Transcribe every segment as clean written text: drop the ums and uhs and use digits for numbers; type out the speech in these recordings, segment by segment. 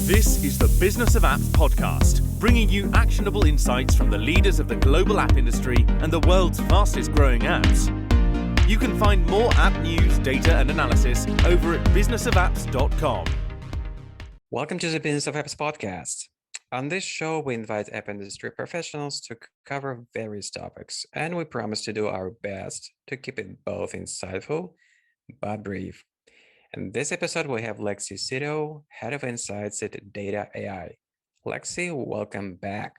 This is the Business of Apps podcast, bringing you actionable insights from the leaders of the global app industry and the world's fastest growing apps. You can find more app news, data and analysis over at businessofapps.com. Welcome to the Business of Apps podcast. On this show, we invite app industry professionals to cover various topics, and we promise to do our best to keep it both insightful but brief. In this episode, we have Lexi Sydow, Head of Insights at Data.ai. Lexi, welcome back.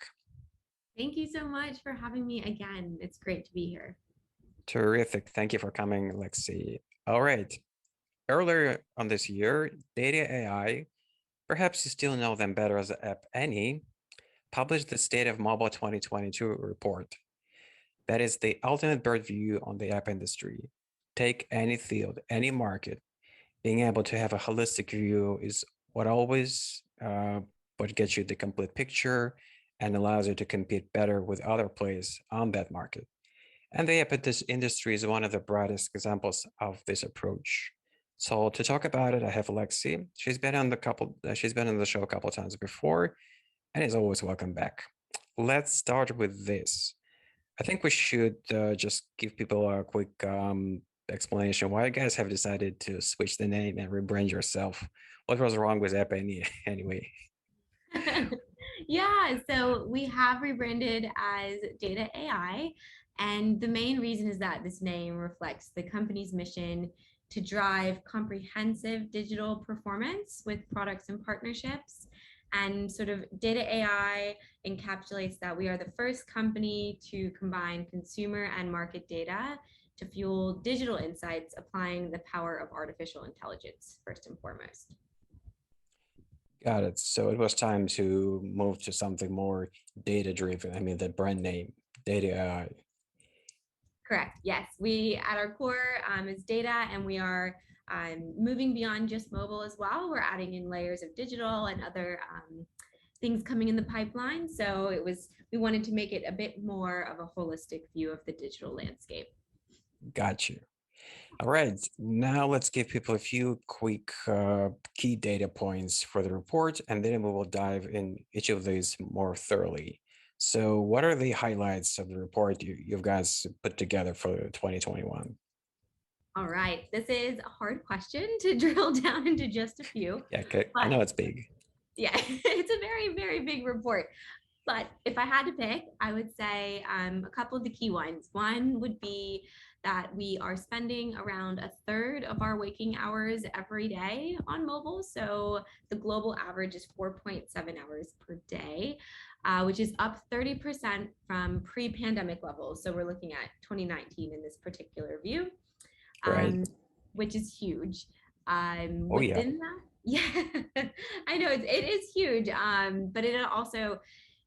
Thank you so much for having me again. It's great to be here. Terrific. Thank you for coming, Lexi. All right. Earlier on this year, Data.ai, perhaps you still know them better as App Annie, published the State of Mobile 2022 report. That is the ultimate bird view on the app industry. Take any field, any market. Being able to have a holistic view is what gets you the complete picture and allows you to compete better with other players on that market. And the app industry is one of the brightest examples of this approach. So to talk about it, I have Lexi. She's been on the show a couple of times before, and is always welcome back. Let's start with this. I think we should just give people a quick explanation why you guys have decided to switch the name and rebrand yourself. What was wrong with App anyway? Yeah, so we have rebranded as Data.ai, and the main reason is that this name reflects the company's mission to drive comprehensive digital performance with products and partnerships. And sort of Data.ai encapsulates that we are the first company to combine consumer and market data to fuel digital insights, applying the power of artificial intelligence first and foremost. Got it. So it was time to move to something more data-driven. I mean, the brand name, Data.ai. Correct. Yes, we at our core is data, and we are moving beyond just mobile as well. We're adding in layers of digital and other things coming in the pipeline. So we wanted to make it a bit more of a holistic view of the digital landscape. Got you. All right, now let's give people a few quick key data points for the report, and then we will dive in each of these more thoroughly. So what are the highlights of the report you guys put together for 2021? All right, this is a hard question to drill down into just a few. Yeah, I know it's big. Yeah, it's a very, very big report. But if I had to pick, I would say a couple of the key ones. One would be that we are spending around a third of our waking hours every day on mobile. So the global average is 4.7 hours per day, which is up 30% from pre-pandemic levels. So we're looking at 2019 in this particular view, Right. which is huge. Within that, yeah, I know it is huge, but it also,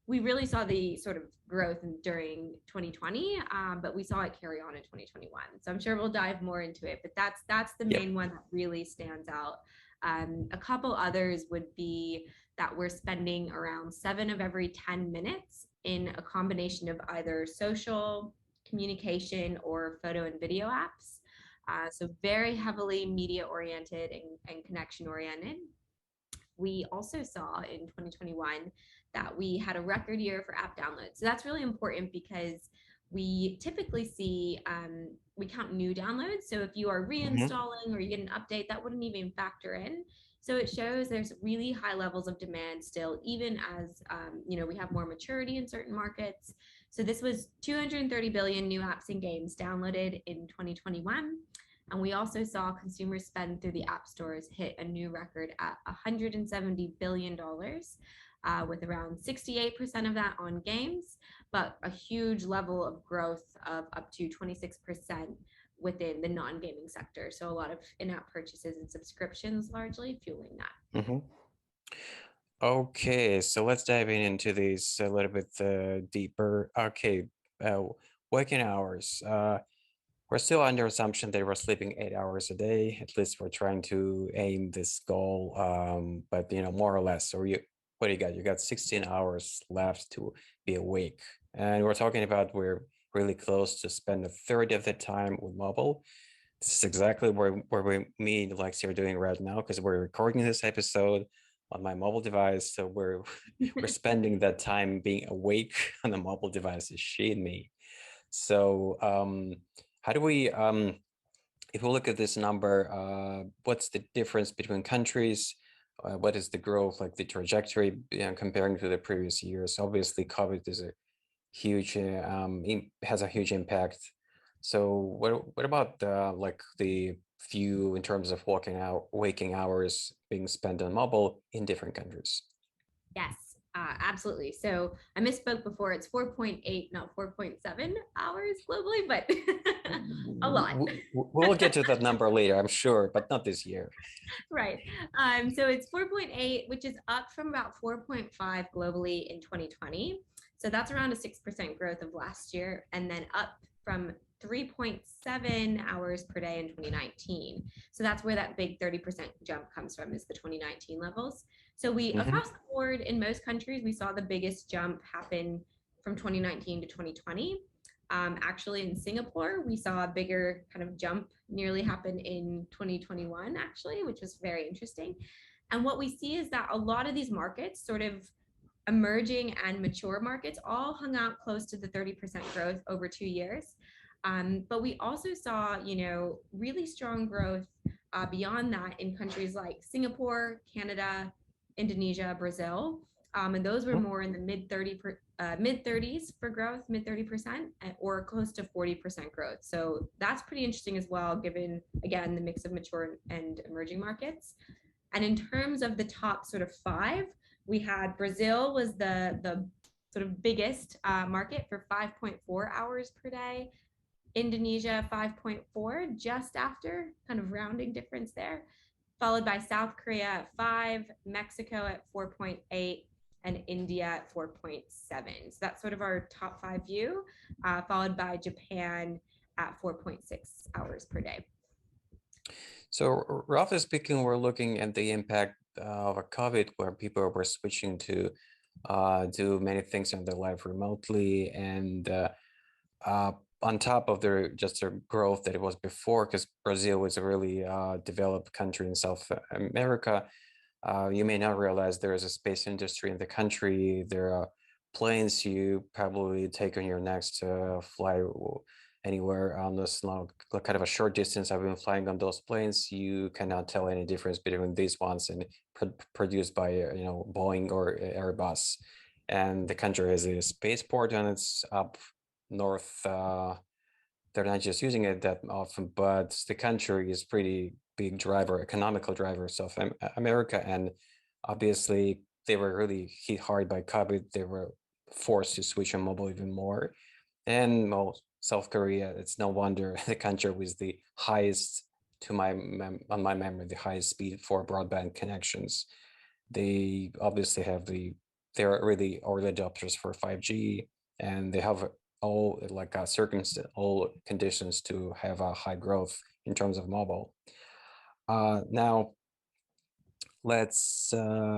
we really saw the sort of growth during 2020, but we saw it carry on in 2021. So I'm sure we'll dive more into it, but that's the main one that really stands out. A couple others would be that we're spending around 7 of every 10 minutes in a combination of either social, communication, or photo and video apps. So very heavily media oriented and connection oriented. We also saw in 2021 that we had a record year for app downloads. So that's really important because we typically see, we count new downloads. So if you are reinstalling or you get an update, that wouldn't even factor in. So it shows there's really high levels of demand still, even as we have more maturity in certain markets. So this was 230 billion new apps and games downloaded in 2021. And we also saw consumer spend through the app stores hit a new record at $170 billion, with around 68% of that on games, but a huge level of growth of up to 26% within the non-gaming sector. So a lot of in-app purchases and subscriptions largely fueling that. Mm-hmm. Okay, so let's dive into this a little bit deeper. Okay, working hours. We're still under assumption that we're sleeping 8 hours a day. At least we're trying to aim this goal, but more or less. So what do you got? You got 16 hours left to be awake, and we're talking about we're really close to spend a third of the time with mobile. This is exactly where me and Lexi are doing right now, because we're recording this episode on my mobile device. So we're spending that time being awake on the mobile device, is she and me. So how do we, if we look at this number, what's the difference between countries? What is the growth, like the trajectory, comparing to the previous years? Obviously, COVID is a huge, has a huge impact. So what about like the view in terms of waking hours being spent on mobile in different countries? Yes, absolutely. So I misspoke before. It's 4.8, not 4.7 hours globally, but a lot. We'll get to that number later, I'm sure, but not this year. Right. So it's 4.8, which is up from about 4.5 globally in 2020. So that's around a 6% growth of last year, and then up from 3.7 hours per day in 2019. So that's where that big 30% jump comes from, is the 2019 levels. So we, across the board in most countries, we saw the biggest jump happen from 2019 to 2020. Actually, in Singapore, we saw a bigger kind of jump nearly happen in 2021, actually, which was very interesting. And what we see is that a lot of these markets, sort of emerging and mature markets, all hung out close to the 30% growth over 2 years. But we also saw, really strong growth beyond that in countries like Singapore, Canada, Indonesia, Brazil. And those were more in the mid 30s for growth, mid 30%, or close to 40% growth. So that's pretty interesting as well, given, again, the mix of mature and emerging markets. And in terms of the top sort of five, we had Brazil was the sort of biggest market for 5.4 hours per day. Indonesia 5.4, just after, kind of rounding difference there, followed by South Korea at 5, Mexico at 4.8, and India at 4.7. So that's sort of our top 5 view, followed by Japan at 4.6 hours per day. So roughly speaking, we're looking at the impact of a COVID, where people were switching to do many things in their life remotely, and on top of their growth that it was before, because Brazil was a really developed country in South America. You may not realize there is a space industry in the country. There are planes you probably take on your next flight anywhere on this kind of a short distance. I've been flying on those planes. You cannot tell any difference between these ones and produced by Boeing or Airbus. And the country has a spaceport, and it's up north. They're not just using it that often, but the country is pretty big driver, economical driver of South America. And obviously they were really hit hard by COVID. They were forced to switch on mobile even more. And South Korea, it's no wonder the country with the highest, on my memory, the highest speed for broadband connections. They obviously they're really early adopters for 5G, and they have all all conditions to have a high growth in terms of mobile. Now, let's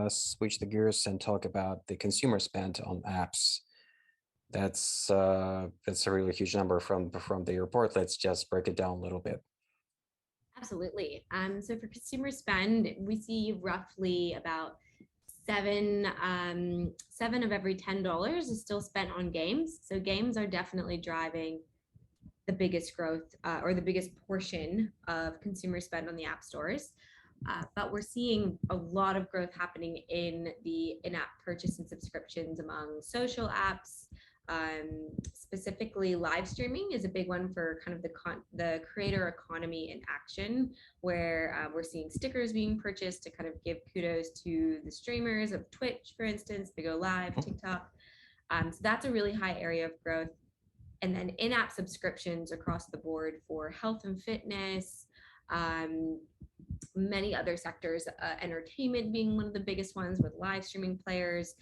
switch the gears and talk about the consumer spend on apps. That's a really huge number from the report. Let's just break it down a little bit. Absolutely. So for consumer spend, we see roughly about seven of every $10 is still spent on games. So games are definitely driving the biggest growth or the biggest portion of consumer spend on the app stores. But we're seeing a lot of growth happening in the in-app purchase and subscriptions among social apps. Specifically, live streaming is a big one for kind of the creator economy in action, where we're seeing stickers being purchased to kind of give kudos to the streamers of Twitch, for instance. They go live, TikTok. So that's a really high area of growth. And then in-app subscriptions across the board for health and fitness, many other sectors, entertainment being one of the biggest ones with live streaming players.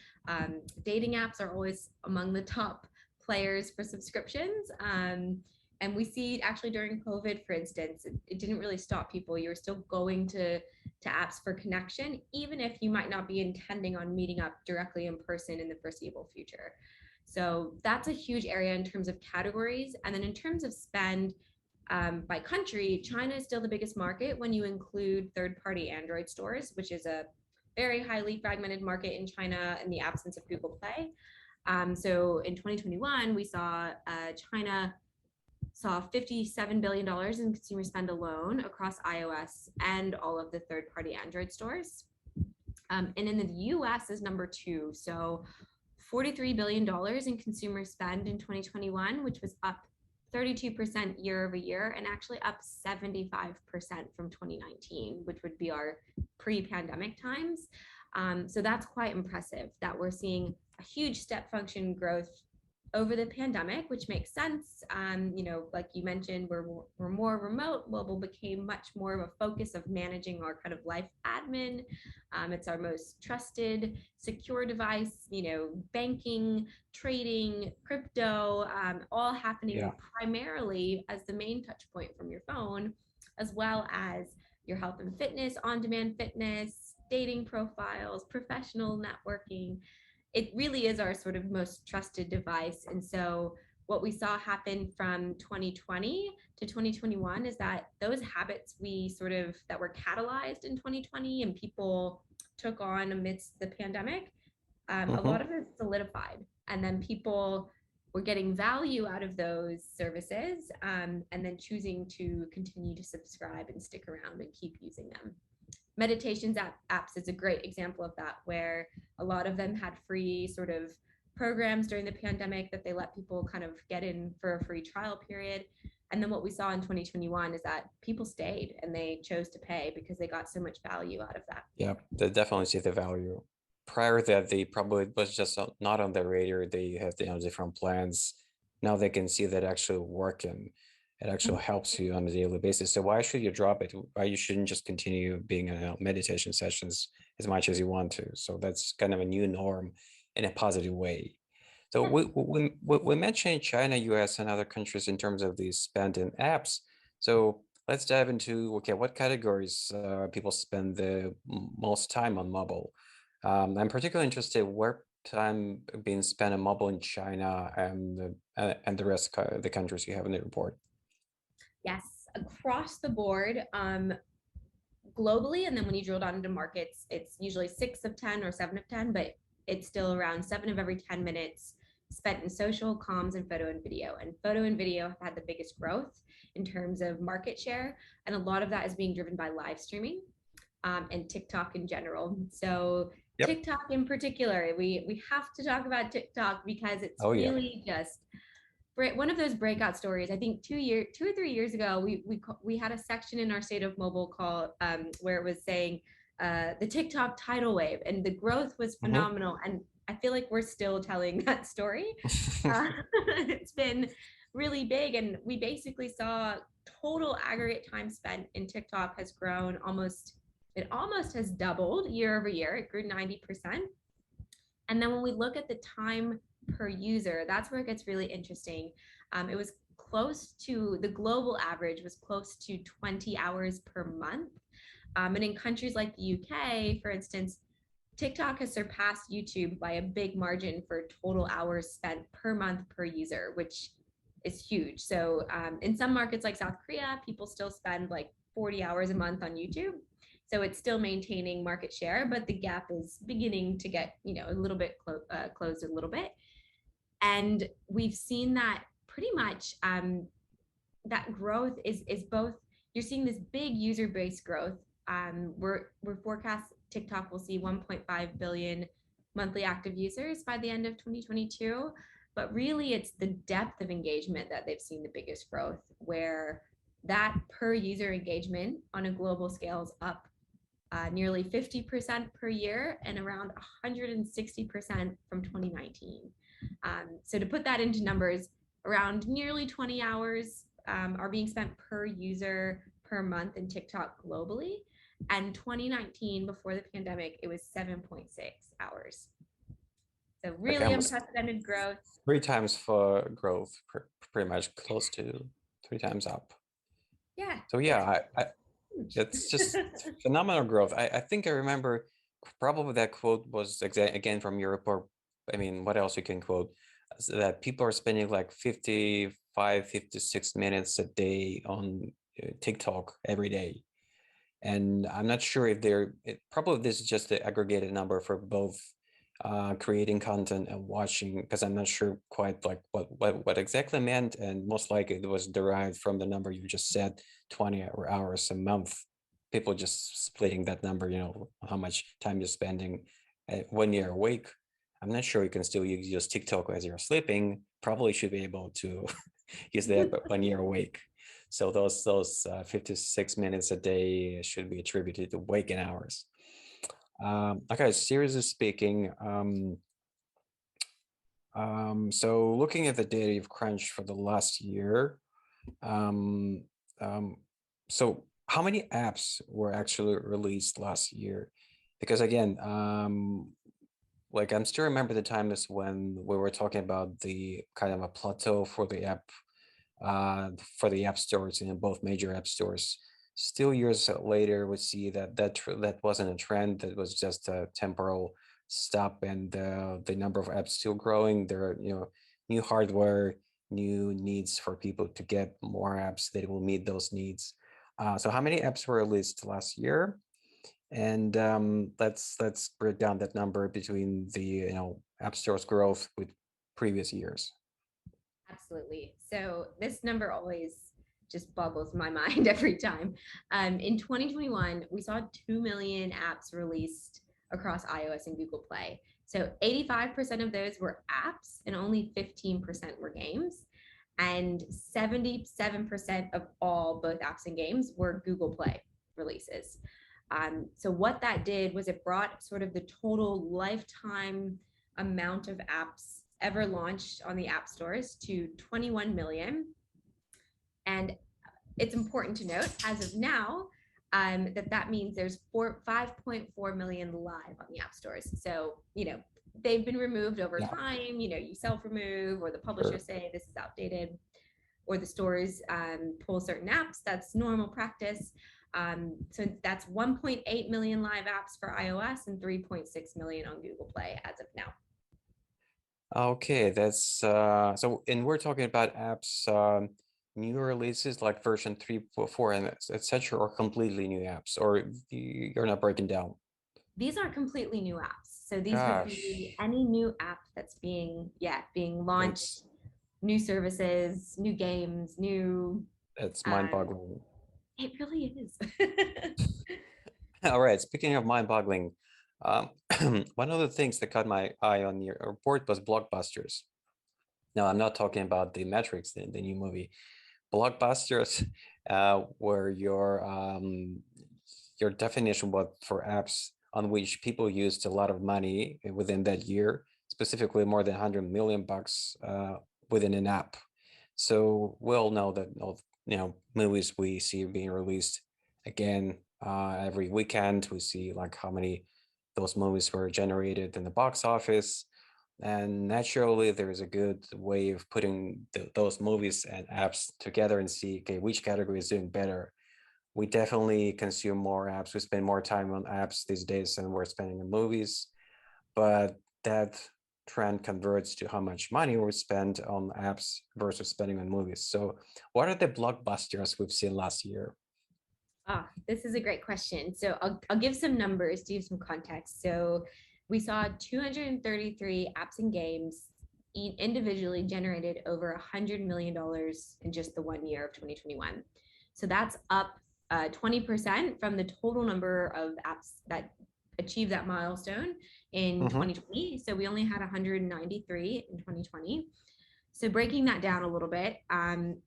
Dating apps are always among the top players for subscriptions. And we see actually during COVID, for instance, it didn't really stop people. You were still going to apps for connection, even if you might not be intending on meeting up directly in person in the foreseeable future. So that's a huge area in terms of categories. And then in terms of spend, by country, China is still the biggest market when you include third-party Android stores, which is a very highly fragmented market in China in the absence of Google Play. So in 2021, we saw China saw $57 billion in consumer spend alone across iOS and all of the third-party Android stores. And in the US is number two. So $43 billion in consumer spend in 2021, which was up 32% year over year and actually up 75% from 2019, which would be our pre-pandemic times. So that's quite impressive that we're seeing a huge step function growth over the pandemic, which makes sense. Like you mentioned, we're more remote. Mobile became much more of a focus of managing our kind of life admin. It's our most trusted, secure device. Banking, trading, crypto, all happening primarily as the main touch point from your phone, as well as your health and fitness, on-demand fitness, dating profiles, professional networking. It really is our sort of most trusted device. And so what we saw happen from 2020 to 2021 is that those habits that were catalyzed in 2020 and people took on amidst the pandemic, a lot of it solidified. And then people were getting value out of those services, and then choosing to continue to subscribe and stick around and keep using them. Meditations apps is a great example of that, where a lot of them had free sort of programs during the pandemic that they let people kind of get in for a free trial period. And then what we saw in 2021 is that people stayed and they chose to pay because they got so much value out of that. Yeah, they definitely see the value. Prior to that, they probably was just not on their radar. They have different plans. Now they can see that actually working. It actually helps you on a daily basis. So why should you drop it? Why you shouldn't just continue being in meditation sessions as much as you want to? So that's kind of a new norm in a positive way. So we mentioned China, US, and other countries in terms of the spend in apps. So let's dive into, okay, what categories people spend the most time on mobile. I'm particularly interested where time being spent on mobile in China and the rest of the countries you have in the report. Yes, across the board, globally, and then when you drill down into markets, it's usually 6 of 10 or 7 of 10, but it's still around 7 of every 10 minutes spent in social, comms, and photo and video. And photo and video have had the biggest growth in terms of market share, and a lot of that is being driven by live streaming and TikTok in general. So TikTok in particular, we have to talk about TikTok because it's really just one of those breakout stories. I think 2 or 3 years ago, we had a section in our State of Mobile call where it was saying the TikTok tidal wave, and the growth was phenomenal. And I feel like we're still telling that story. It's been really big, and we basically saw total aggregate time spent in TikTok has grown almost has doubled year over year. It grew 90%. And then when we look at the time per user, that's where it gets really interesting. It was close to, the global average was close to 20 hours per month. And in countries like the UK, for instance, TikTok has surpassed YouTube by a big margin for total hours spent per month per user, which is huge. So in some markets like South Korea, people still spend like 40 hours a month on YouTube. So it's still maintaining market share, but the gap is beginning to get, a little bit closed a little bit. And we've seen that pretty much that growth is both, you're seeing this big user base growth. We're forecast TikTok will see 1.5 billion monthly active users by the end of 2022. But really it's the depth of engagement that they've seen the biggest growth, where that per user engagement on a global scale is up nearly 50% per year and around 160% from 2019. So to put that into numbers, around nearly 20 hours are being spent per user per month in TikTok globally. And 2019, before the pandemic, it was 7.6 hours. So really unprecedented growth. 3 times for growth, pretty much close to 3 times up. Yeah. So it's just phenomenal growth. I think I remember probably that quote was again from your report. I mean, what else you can quote? That people are spending like 56 minutes a day on TikTok every day. And I'm not sure if probably this is just the aggregated number for both creating content and watching, because I'm not sure quite like what exactly meant, and most likely it was derived from the number you just said, 20 hours a month. People just splitting that number, how much time you're spending when you're awake. I'm not sure you can still use TikTok as you're sleeping. Probably should be able to use that when you're awake. So those 56 minutes a day should be attributed to waking hours. Okay, seriously speaking, so looking at the data you've crunched for the last year, um, um, so how many apps were actually released last year? Because again, like I'm still remember the times when we were talking about the kind of a plateau for the app stores in both major app stores. Still years later, we see that wasn't a trend. That was just a temporal stop, and the number of apps still growing. There are new hardware, new needs for people to get more apps that will meet those needs. So how many apps were released last year? And let's break down that number between the app stores growth with previous years. Absolutely. So this number always just boggles my mind every time. In 2021, we saw 2 million apps released across iOS and Google Play. So 85% of those were apps and only 15% were games. And 77% of all both apps and games were Google Play releases. So what that did was it brought sort of the total lifetime amount of apps ever launched on the app stores to 21 million. And it's important to note, as of now, that means there's 5.4 million live on the app stores. So, they've been removed over time. You self-remove, or the publishers say this is outdated, or the stores pull certain apps. That's normal practice. So that's 1.8 million live apps for iOS and 3.6 million on Google Play as of now. Okay, that's so, and we're talking about apps, new releases like version 3.4 and etc., or completely new apps, or you're not breaking down. These are completely new apps. So these would be Gosh, any new app that's being launched, that's new services, new games, new. Um, mind-boggling. it really is. All right, speaking of mind-boggling, um, one of the things that caught my eye on your report was blockbusters. Now, I'm not talking about the Matrix, the new movie. Blockbusters, where your definition was for apps on which people used a lot of money within that year, specifically more than 100 million bucks within an app. So we all know that movies we see being released again every weekend. We see like how many those movies were generated in the box office, and naturally there is a good way of putting those movies and apps together and see, okay, which category is doing better. We definitely consume more apps. We spend more time on apps these days than we're spending on movies, but that trend converts to how much money we spend on apps versus spending on movies. So what are the blockbusters we've seen last year? This is a great question. So I'll give some numbers to give some context. So we saw 233 apps and games individually generated over $100 million in just the 1 year of 2021. So that's up 20% from the total number of apps that achieved that milestone in 2020. So we only had 193 in 2020. So breaking that down a little bit,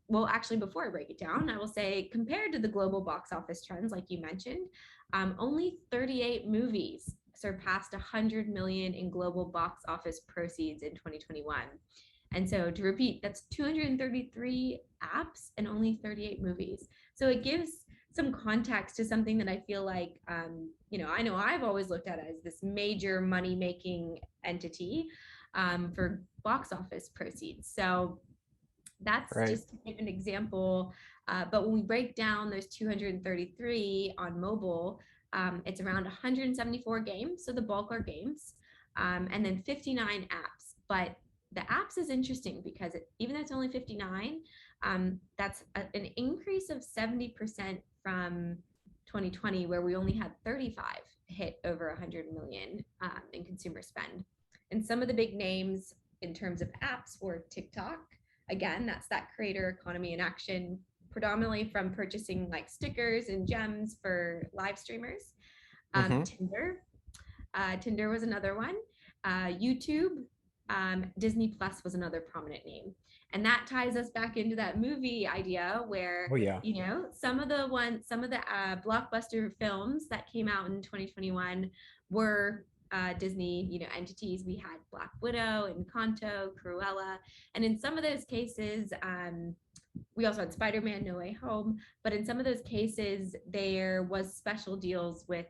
well, actually, before I break it down, I will say compared to the global box office trends, like you mentioned, only 38 movies surpassed 100 million in global box office proceeds in 2021. And so to repeat, that's 233 apps and only 38 movies. So it gives some context to something that I feel like, I know I've always looked at it as this major money-making entity for box office proceeds. So that's just to give an example. But when we break down those 233 on mobile, it's around 174 games. So the bulk are games, and then 59 apps. But the apps is interesting because even though it's only 59, that's an increase of 70% from 2020, where we only had 35 hit over 100 million in consumer spend. And some of the big names in terms of apps were TikTok. Again, that's that creator economy in action, predominantly from purchasing like stickers and gems for live streamers. Tinder. Tinder was another one. YouTube. Disney Plus was another prominent name. And that ties us back into that movie idea where, Oh yeah. some of the blockbuster films that came out in 2021 were Disney, entities. We had Black Widow, Encanto, Cruella, and in some of those cases, we also had Spider-Man: No Way Home. But in some of those cases, there was special deals with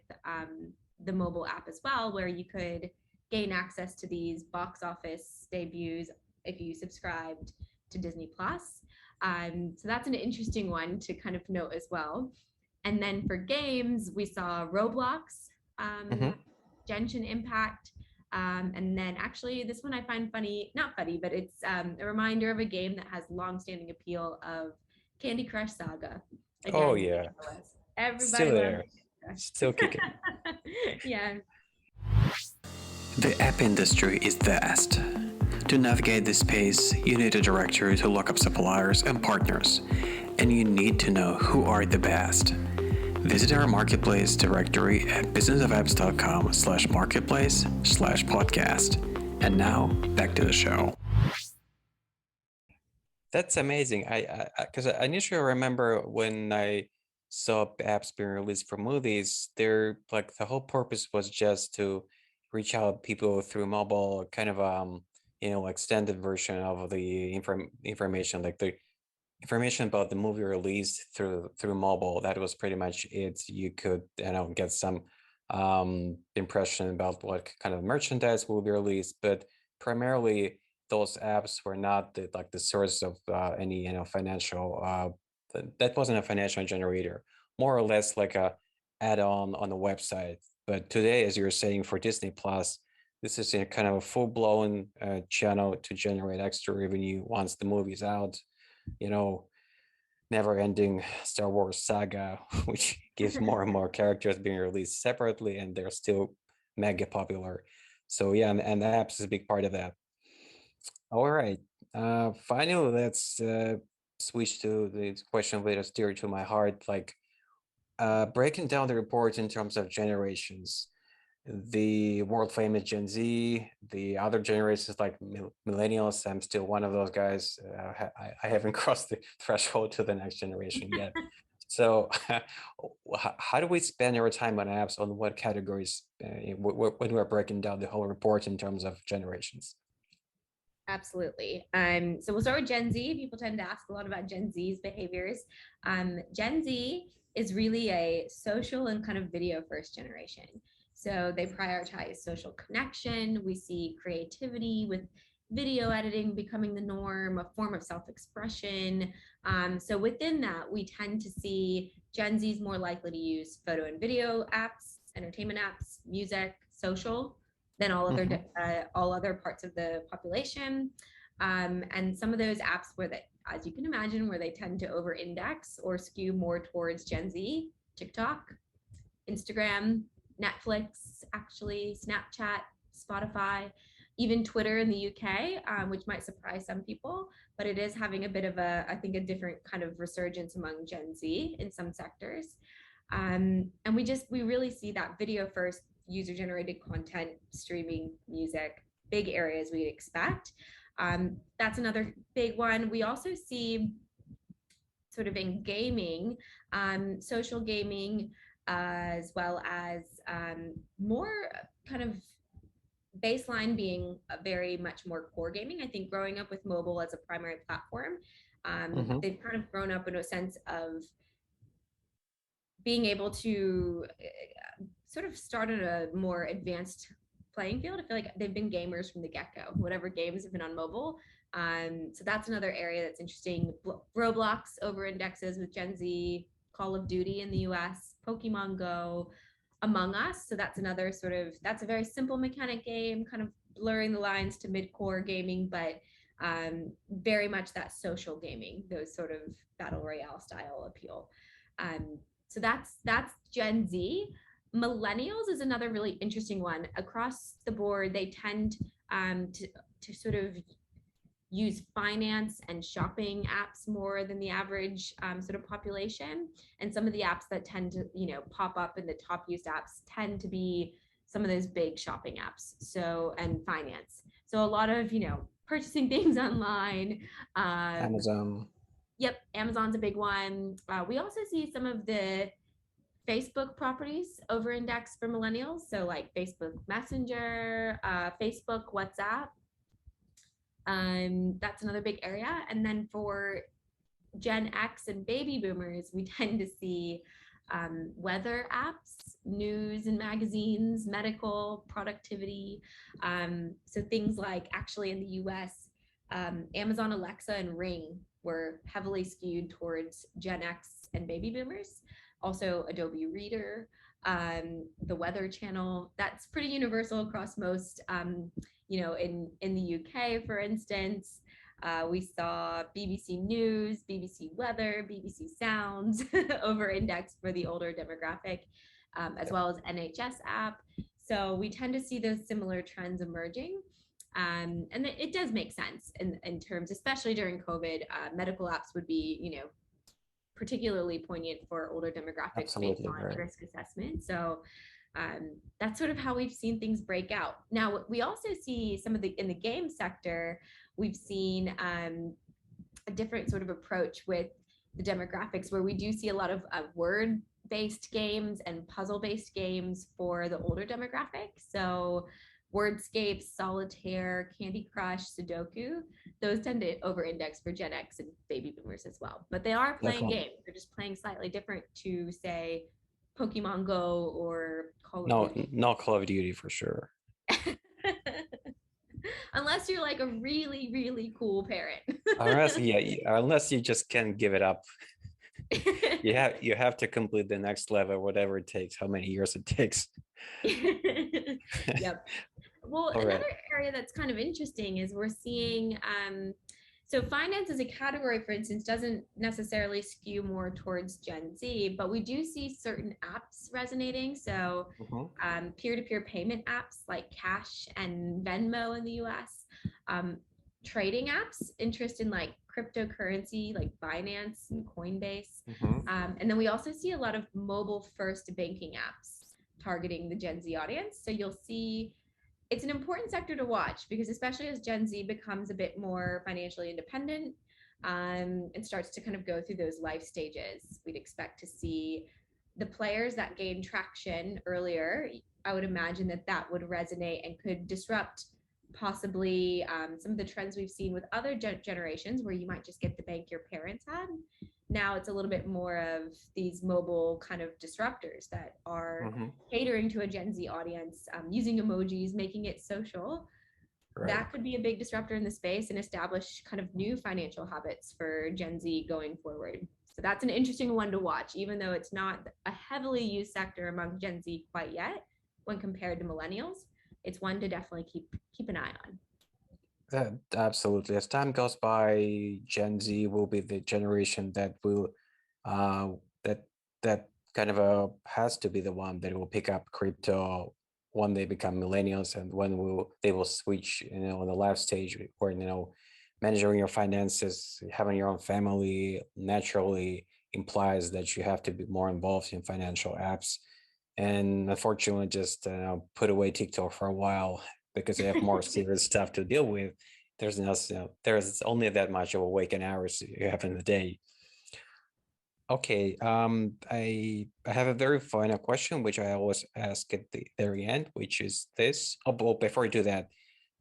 the mobile app as well, where you could gain access to these box office debuts if you subscribed to Disney Plus. So that's an interesting one to kind of note as well. And then for games, we saw Roblox, Genshin Impact, and then actually this one I find funny, not funny, but it's a reminder of a game that has long-standing appeal of Candy Crush Saga. Again, Oh yeah. everybody Still loves there. Still kicking. Yeah. The app industry is vast. To navigate this space, you need a directory to look up suppliers and partners, and you need to know who are the best. Visit our marketplace directory at businessofapps.com/marketplace/podcast. And now, back to the show. That's amazing. Because I initially remember when I saw apps being released for movies, they're like the whole purpose was just to reach out people through mobile, kind of like standard version of the information, like the information about the movie released through mobile. That was pretty much it. You could get some impression about what kind of merchandise will be released, but primarily those apps were not the source of any financial that wasn't a financial generator, more or less like a add-on on the website. But today, as you're saying, for Disney Plus, this is kind of a full-blown channel to generate extra revenue once the movie's out. Never-ending Star Wars saga, which gives more and more characters being released separately, and they're still mega popular. So yeah, and the apps is a big part of that. All right. Finally, let's switch to the question that is dear to my heart, like breaking down the report in terms of generations. The world famous Gen Z, the other generations like millennials. I'm still one of those guys. I haven't crossed the threshold to the next generation yet. So how do we spend our time on apps, on what categories when we're breaking down the whole report in terms of generations? Absolutely. So we'll start with Gen Z. People tend to ask a lot about Gen Z's behaviors. Gen Z is really a social and kind of video first generation. So they prioritize social connection. We see creativity with video editing becoming the norm, a form of self-expression. So within that, we tend to see Gen Z is more likely to use photo and video apps, entertainment apps, music, social, than all other parts of the population. And some of those apps where they, as you can imagine, where they tend to over-index or skew more towards Gen Z: TikTok, Instagram, Netflix, actually, Snapchat, Spotify, even Twitter in the UK, which might surprise some people, but it is having a bit of a different kind of resurgence among Gen Z in some sectors. And we really see that video first, user generated content, streaming, music, big areas we'd expect. That's another big one. We also see sort of in gaming, social gaming, as well as more kind of baseline being a very much more core gaming. I think growing up with mobile as a primary platform, they've kind of grown up in a sense of being able to sort of start at a more advanced playing field. I feel like they've been gamers from the get-go, whatever games have been on mobile. So that's another area that's interesting. Roblox over indexes with Gen Z, Call of Duty in the US, Pokemon Go, Among Us. So that's another that's a very simple mechanic game, kind of blurring the lines to mid-core gaming, but very much that social gaming, those sort of battle royale style appeal. So that's Gen Z. Millennials is another really interesting one. Across the board, they tend to sort of use finance and shopping apps more than the average sort of population. And some of the apps that tend to, pop up in the top used apps tend to be some of those big shopping apps. So, and finance. So a lot of, purchasing things online. Amazon. Yep, Amazon's a big one. We also see some of the Facebook properties over index for millennials. So like Facebook Messenger, Facebook, WhatsApp. That's another big area. And then for Gen X and baby boomers, we tend to see weather apps, news and magazines, medical, productivity. So things like actually in the US, Amazon Alexa and Ring were heavily skewed towards Gen X and baby boomers. Also Adobe Reader, the Weather Channel. That's pretty universal across most, in the UK, for instance. We saw BBC News, BBC Weather, BBC Sounds over indexed for the older demographic, as well as NHS app. So we tend to see those similar trends emerging. And it does make sense in terms, especially during COVID, medical apps would be, particularly poignant for older demographics Absolutely based on right. risk assessment. So that's sort of how we've seen things break out. Now, we also see some of in the game sector, we've seen a different sort of approach with the demographics where we do see a lot of word-based games and puzzle-based games for the older demographic. So Wordscape, Solitaire, Candy Crush, Sudoku, those tend to over-index for Gen X and baby boomers as well. But they are playing Definitely. games. They're just playing slightly different to, say, Pokemon Go or Call of No, Duty. not Call of Duty for sure. Unless you're like a really, really cool parent. Unless you just can't give it up. You have to complete the next level, whatever it takes, how many years it takes. Yep. Well, All another right. area that's kind of interesting is we're seeing so finance as a category, for instance, doesn't necessarily skew more towards Gen Z, but we do see certain apps resonating. So peer-to-peer payment apps like Cash and Venmo in the US, trading apps, interest in like cryptocurrency like Binance and Coinbase. And then we also see a lot of mobile first banking apps targeting the Gen Z audience. So you'll see it's an important sector to watch because especially as Gen Z becomes a bit more financially independent and starts to kind of go through those life stages, we'd expect to see the players that gain traction earlier. I would imagine that would resonate and could disrupt possibly some of the trends we've seen with other generations where you might just get the bank your parents had. Now it's a little bit more of these mobile kind of disruptors that are catering to a Gen Z audience, using emojis, making it social. Right. That could be a big disruptor in the space and establish kind of new financial habits for Gen Z going forward. So that's an interesting one to watch, even though it's not a heavily used sector among Gen Z quite yet when compared to millennials. It's one to definitely keep an eye on. Absolutely. As time goes by, Gen Z will be the generation that will that kind of has to be the one that will pick up crypto when they become millennials and when they will switch, on the life stage where, managing your finances, having your own family naturally implies that you have to be more involved in financial apps. And unfortunately, just put away TikTok for a while because they have more serious stuff to deal with. There's there's only that much of awakened hours you have in the day. Okay, I have a very final question, which I always ask at the very end, which is this. Oh, but before I do that,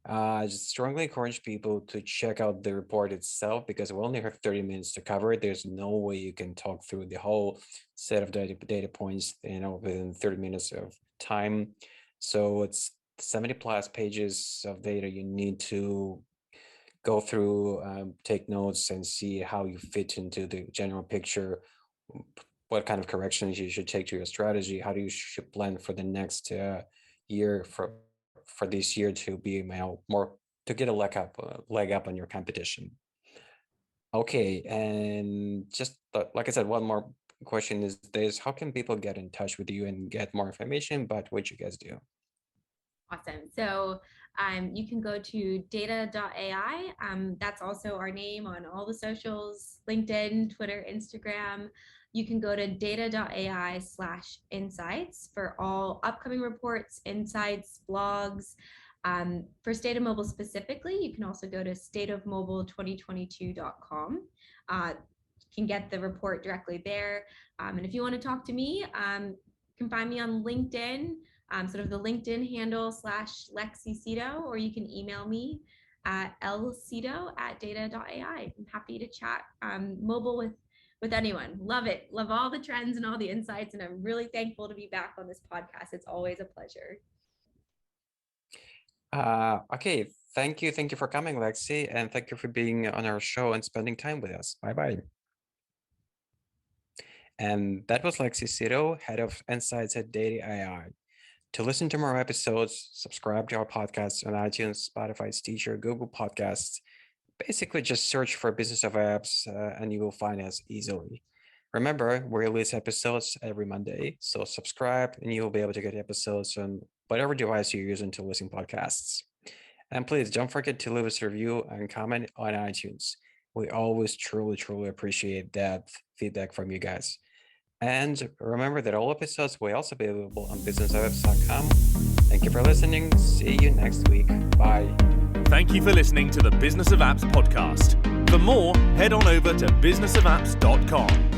I just strongly encourage people to check out the report itself because we only have 30 minutes to cover it. There's no way you can talk through the whole set of data points, within 30 minutes of time. So it's 70 plus pages of data you need to go through, take notes and see how you fit into the general picture, what kind of corrections you should take to your strategy, how do you should plan for the next year for this year to be more to get a leg up on your competition. Okay, and just like I said, one more question is this: how can people get in touch with you and get more information about what you guys do? Awesome. So you can go to Data.ai. That's also our name on all the socials, LinkedIn, Twitter, Instagram. You can go to Data.ai/insights for all upcoming reports, insights, blogs. For State of Mobile specifically, you can also go to stateofmobile2022.com. You can get the report directly there. And if you want to talk to me, you can find me on LinkedIn. Sort of the LinkedIn handle /Lexi Sydow, or you can email me at lsydow@data.ai. I'm happy to chat mobile with anyone. Love it. Love all the trends and all the insights. And I'm really thankful to be back on this podcast. It's always a pleasure. Okay, thank you. Thank you for coming, Lexi, and thank you for being on our show and spending time with us. Bye-bye. And that was Lexi Sydow, Head of Insights at Data.ai. To listen to more episodes, subscribe to our podcast on iTunes, Spotify, Stitcher, Google Podcasts. Basically, just search for Business of Apps and you will find us easily. Remember, we release episodes every Monday, so subscribe and you'll be able to get episodes on whatever device you're using to listen podcasts. And please don't forget to leave us a review and comment on iTunes. We always truly appreciate that feedback from you guys. And remember that all episodes will also be available on businessofapps.com. Thank you for listening. See you next week. Bye. Thank you for listening to the Business of Apps podcast. For more, head on over to businessofapps.com.